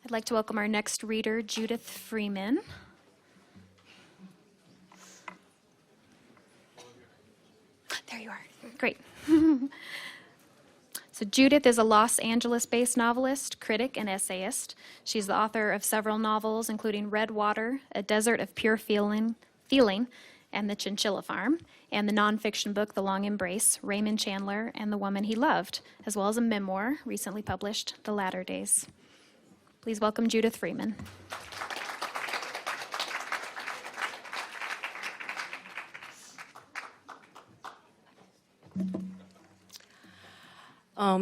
I'd like to welcome our next reader, Judith Freeman. There you are. Great. So Judith is a Los Angeles-based novelist, critic, and essayist. She's the author of several novels, including Red Water, A Desert of Pure Feeling, and The Chincilla Farm, and the nonfiction book, The Long Embrace, Raymond, Chandler, and the Woman He Loved, as well as a memoir recently published, The Latter Days. Please welcome Judith Freeman.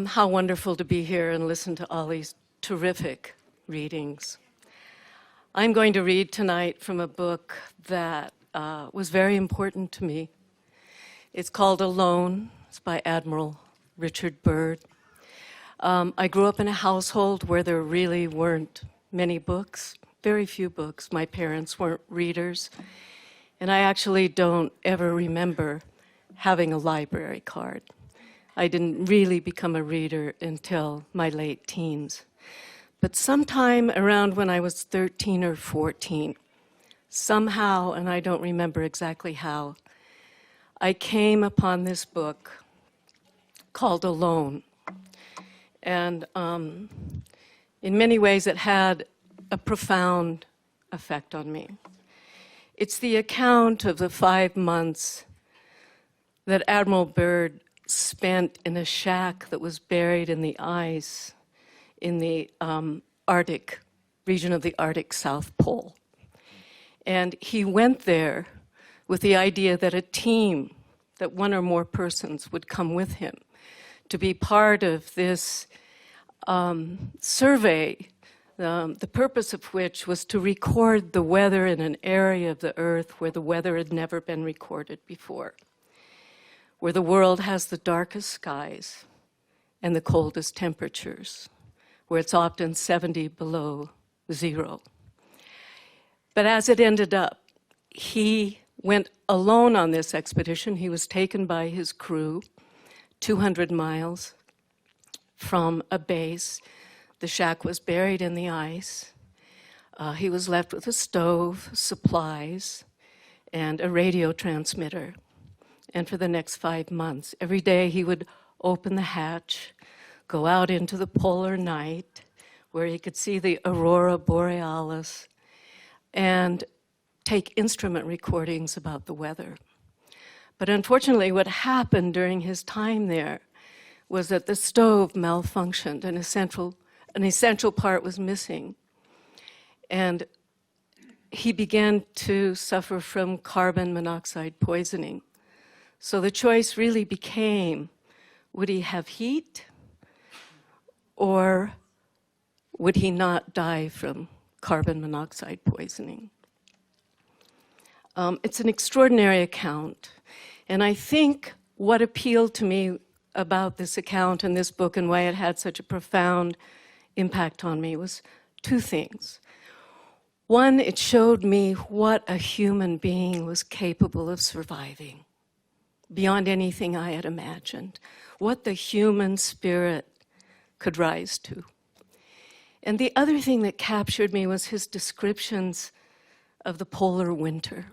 How wonderful to be here and listen to all these terrific readings. I'm going to read tonight from a book that was very important to me. It's called Alone. It's by Admiral Richard Byrd. I grew up in a household where there really weren't many books, very few books. My parents weren't readers, and I actually don't ever remember having a library card. I didn't really become a reader until my late teens. But sometime around when I was 13 or 14, somehow, and I don't remember exactly how, I came upon this book called Alone. And in many ways, it had a profound effect on me. It's the account of the 5 months that Admiral Byrd spent in a shack that was buried in the ice in the Arctic, region of the Arctic South Pole. And he went there with the idea that a team, that one or more persons would come with him to be part of this survey, the purpose of which was to record the weather in an area of the Earth where the weather had never been recorded before, where the world has the darkest skies and the coldest temperatures, where it's often 70 below zero. But as it ended up, he went alone on this expedition. He was taken by his crew 200 miles from a base. The shack was buried in the ice. He was left with a stove, supplies, and a radio transmitter. And for the next 5 months, every day he would open the hatch, go out into the polar night where he could see the aurora borealis and take instrument recordings about the weather. But unfortunately, what happened during his time there was that the stove malfunctioned and an essential part was missing. And he began to suffer from carbon monoxide poisoning. So the choice really became, would he have heat or would he not die from carbon monoxide poisoning? It's an extraordinary account. And I think what appealed to me about this account and this book and why it had such a profound impact on me was two things. One, it showed me what a human being was capable of surviving beyond anything I had imagined, what the human spirit could rise to. And the other thing that captured me was his descriptions of the polar winter,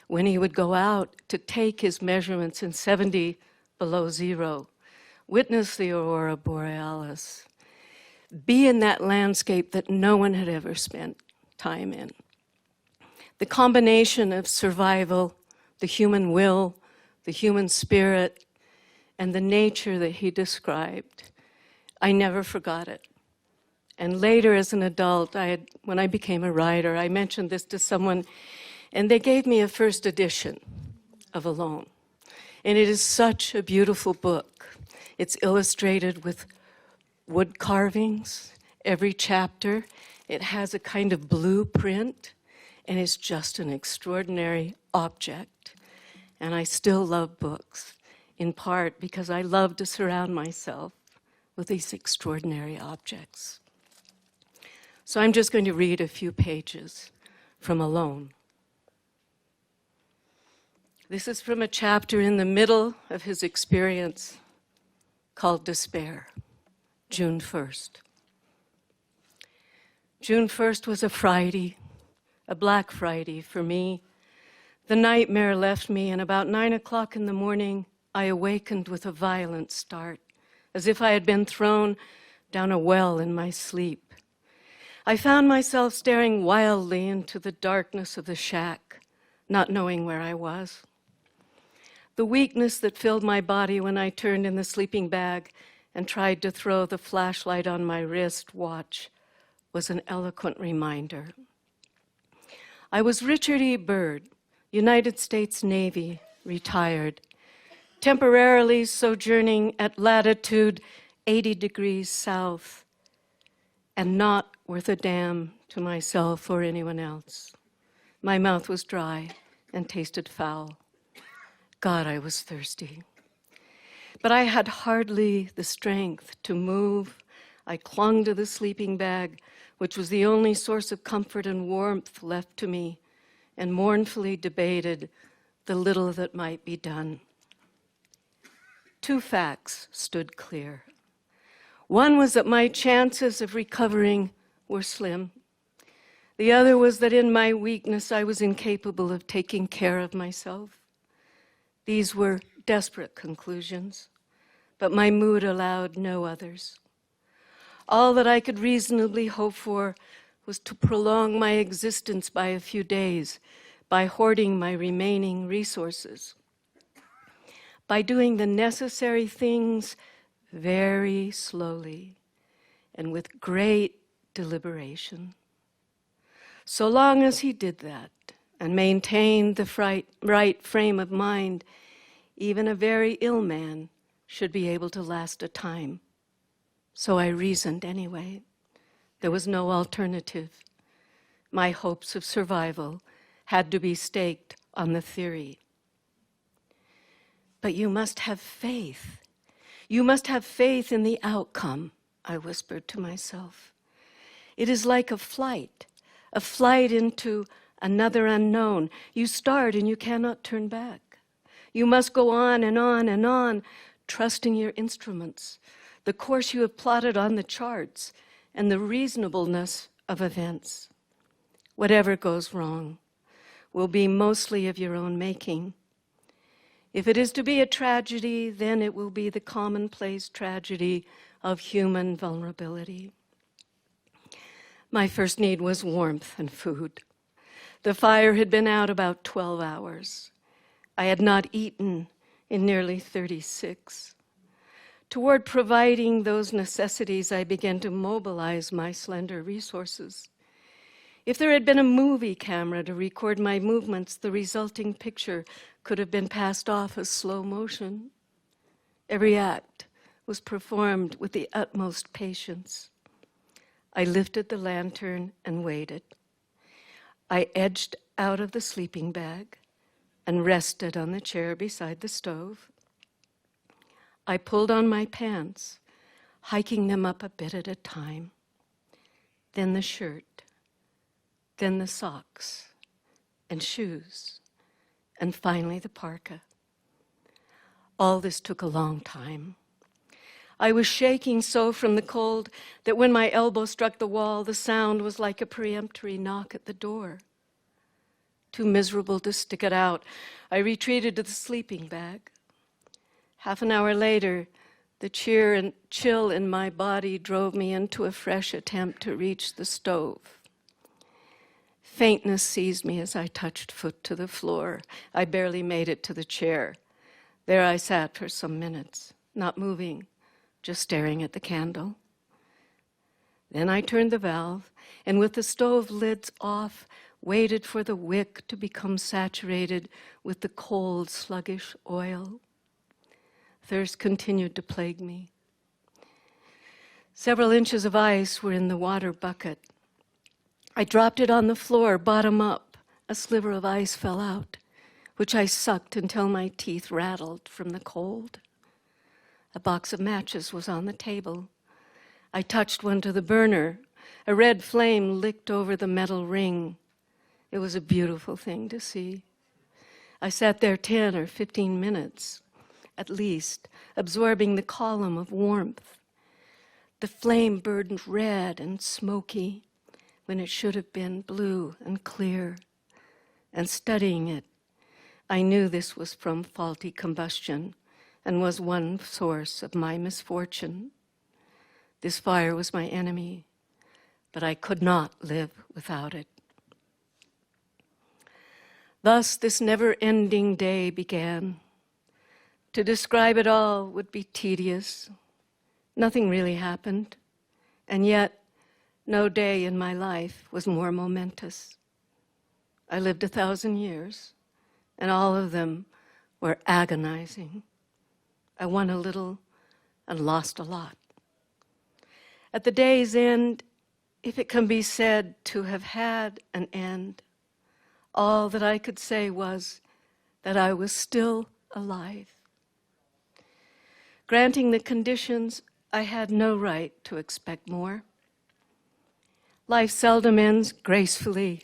when he would go out to take his measurements in 70 below zero, witness the aurora borealis, be in that landscape that no one had ever spent time in. The combination of survival, the human will, the human spirit, and the nature that he described, I never forgot it. And later as an adult, when I became a writer, I mentioned this to someone, and they gave me a first edition of Alone. And it is such a beautiful book. It's illustrated with wood carvings, every chapter. It has a kind of blueprint, and it's just an extraordinary object. And I still love books, in part because I love to surround myself with these extraordinary objects. So I'm just going to read a few pages from Alone. This is from a chapter in the middle of his experience called Despair, June 1st. June 1st was a Friday, a Black Friday for me. The nightmare left me, and about 9 o'clock in the morning, I awakened with a violent start, as if I had been thrown down a well in my sleep. I found myself staring wildly into the darkness of the shack, not knowing where I was. The weakness that filled my body when I turned in the sleeping bag and tried to throw the flashlight on my wrist watch was an eloquent reminder. I was Richard E. Byrd, United States Navy, retired, temporarily sojourning at latitude 80 degrees south, and not worth a damn to myself or anyone else. My mouth was dry and tasted foul. God, I was thirsty. But I had hardly the strength to move. I clung to the sleeping bag, which was the only source of comfort and warmth left to me, and mournfully debated the little that might be done. Two facts stood clear. One was that my chances of recovering were slim. The other was that in my weakness I was incapable of taking care of myself. These were desperate conclusions, but my mood allowed no others. All that I could reasonably hope for was to prolong my existence by a few days, by hoarding my remaining resources, by doing the necessary things very slowly and with great deliberation. So long as he did that and maintained the right frame of mind, even a very ill man should be able to last a time. So I reasoned anyway. There was no alternative. My hopes of survival had to be staked on the theory. But you must have faith. You must have faith in the outcome, I whispered to myself. It is like a flight into another unknown. You start and you cannot turn back. You must go on and on and on, trusting your instruments, the course you have plotted on the charts, and the reasonableness of events. Whatever goes wrong will be mostly of your own making. If it is to be a tragedy, then it will be the commonplace tragedy of human vulnerability. My first need was warmth and food. The fire had been out about 12 hours. I had not eaten in nearly 36. Toward providing those necessities, I began to mobilize my slender resources. If there had been a movie camera to record my movements, the resulting picture could have been passed off as slow motion. Every act was performed with the utmost patience. I lifted the lantern and waited. I edged out of the sleeping bag and rested on the chair beside the stove. I pulled on my pants, hiking them up a bit at a time. Then the shirt, then the socks and shoes, and finally the parka. All this took a long time. I was shaking so from the cold that when my elbow struck the wall, the sound was like a peremptory knock at the door. Too miserable to stick it out, I retreated to the sleeping bag. Half an hour later, the chill in my body drove me into a fresh attempt to reach the stove. Faintness seized me as I touched foot to the floor. I barely made it to the chair. There I sat for some minutes, not moving, just staring at the candle. Then I turned the valve, and with the stove lids off, waited for the wick to become saturated with the cold, sluggish oil. Thirst continued to plague me. Several inches of ice were in the water bucket. I dropped it on the floor, bottom up. A sliver of ice fell out, which I sucked until my teeth rattled from the cold. A box of matches was on the table. I touched one to the burner. A red flame licked over the metal ring. It was a beautiful thing to see. I sat there 10 or 15 minutes, at least, absorbing the column of warmth. The flame burned red and smoky. when it should have been blue and clear. And studying it, I knew this was from faulty combustion and was one source of my misfortune. This fire was my enemy, but I could not live without it. Thus, this never-ending day began. To describe it all would be tedious. Nothing really happened, and yet no day in my life was more momentous. I lived 1,000 years, and all of them were agonizing. I won a little and lost a lot. At the day's end, if it can be said to have had an end, all that I could say was that I was still alive. Granting the conditions, I had no right to expect more. Life seldom ends gracefully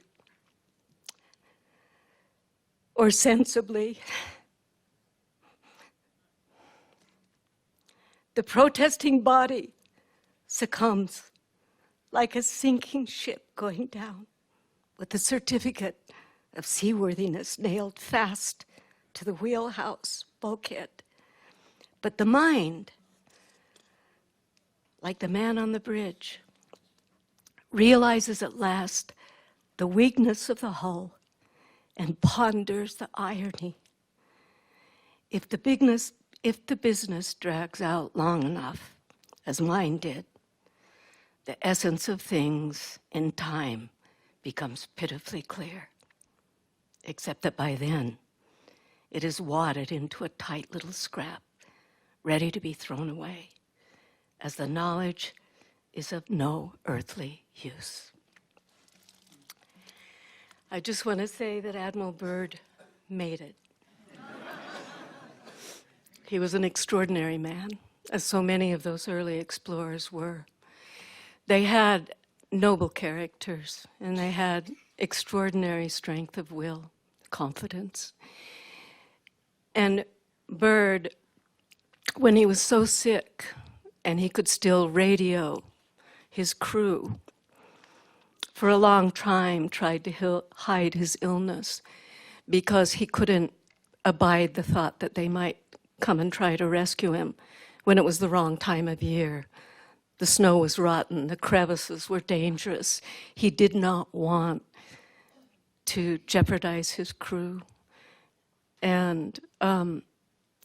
or sensibly. The protesting body succumbs like a sinking ship going down with the certificate of seaworthiness nailed fast to the wheelhouse bulkhead. But the mind, like the man on the bridge, realizes at last the weakness of the hull and ponders the irony. If the business drags out long enough, as mine did, the essence of things in time becomes pitifully clear, except that by then it is wadded into a tight little scrap, ready to be thrown away, as the knowledge is of no earthly use. I just want to say that Admiral Byrd made it. He was an extraordinary man, as so many of those early explorers were. They had noble characters, and they had extraordinary strength of will, confidence. And Byrd, when he was so sick and he could still radio his crew, for a long time tried to hide his illness because he couldn't abide the thought that they might come and try to rescue him when it was the wrong time of year. The snow was rotten, the crevices were dangerous. He did not want to jeopardize his crew. And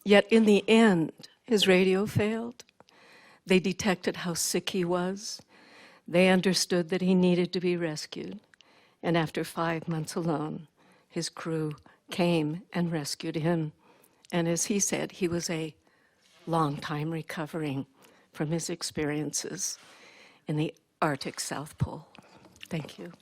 yet in the end, his radio failed. They detected how sick he was. They understood that he needed to be rescued. And after 5 months alone, his crew came and rescued him. And as he said, he was a long time recovering from his experiences in the Arctic South Pole. Thank you.